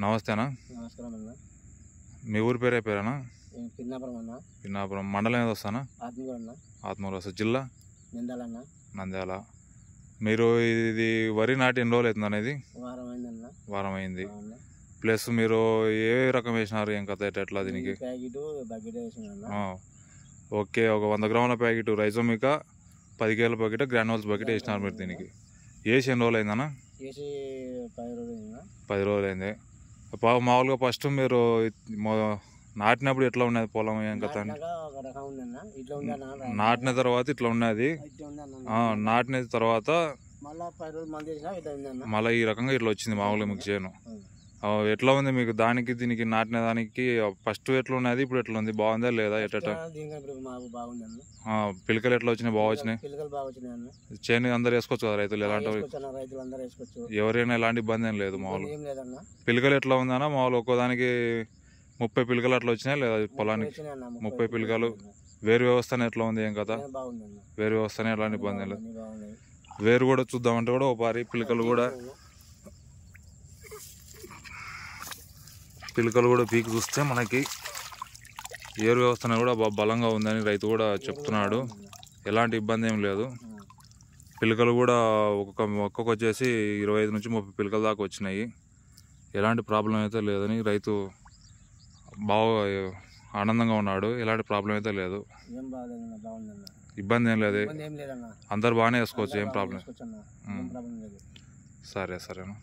నమస్తే అన్న. నమస్కారం అన్న. మీ ఊరి పేరేనా? పిన్నాపురం అన్న. పిన్నాపురం మండలం ఏదో వస్తానా? ఆత్మూరు అన్న. ఆత్మూరు వస్తా. జిల్లా నంద్యాల అన్న. నంద్యాల. మీరు ఇది వరి నాటి ఎన్ని రోజులు అవుతుంది అనేది? వారం అయిందన్న. వారం అయింది. ప్లస్ మీరు ఏ రకం వేసినారు? ఏం కథ ఎట్లా దీనికి? బకెట్ వేసినా. ఓకే, ఒక 100 గ్రాముల ప్యాకెట్ రైజోమికా 10 కేల ప్యాకెట్ గ్రాన్యుల్స్ బకెట్ వేసినారు మీరు దీనికి. వేసి ఎన్ని రోజులు అయిందన్న? 10 రోజులు అయింది. మామూలుగా ఫస్ట్ మీరు నాటినప్పుడు ఎట్లా ఉన్నది పొలం? ఏం కథ? నాటిన తర్వాత ఇట్లా ఉన్నది. నాటిన తర్వాత మళ్ళీ ఈ రకంగా ఇట్లా వచ్చింది మామూలుగా మీకు చేను. ఎట్లా ఉంది మీకు దానికి దీనికి నాటిన దానికి? ఫస్ట్ ఎట్లా ఉన్నది, ఇప్పుడు ఎట్లా ఉంది? బాగుందా లేదా? ఎట్లా పిలకలు ఎట్లా వచ్చినాయి? బాగా వచ్చినాయి. చేను అందరు వేసుకోవచ్చు కదా రైతులు? ఎలాంటి ఎవరైనా ఎలాంటి ఇబ్బంది ఏం లేదు మామూలుగా. పిలకలు ఎట్లా ఉందన్నా? మామూలు ఒక్కోదానికి 30 పిలకలు అట్లా వచ్చినాయి లేదా పొలానికి? 30 పిలకలు. వేరు వ్యవస్థనే ఎట్లా ఉంది? ఏం కదా వేరు వ్యవస్థనే ఎలాంటి ఇబ్బంది లేదు. వేరు కూడా చూద్దామంటే కూడా ఒకసారి పిలకలు కూడా పీకి చూస్తే మనకి ఏరు వ్యవస్థ కూడా బలంగా ఉందని రైతు కూడా చెప్తున్నాడు. ఎలాంటి ఇబ్బంది ఏం లేదు. పిలకలు కూడా ఒక్కొక్క వచ్చేసి 25 నుంచి 30 పిలకల దాకా వచ్చినాయి. ఎలాంటి ప్రాబ్లం అయితే లేదని రైతు బాగా ఆనందంగా ఉన్నాడు. ఎలాంటి ప్రాబ్లం అయితే లేదు, ఇబ్బంది ఏం లేదు. అందరు బాగానే వేసుకోవచ్చు, ఏం ప్రాబ్లం. సరేనా?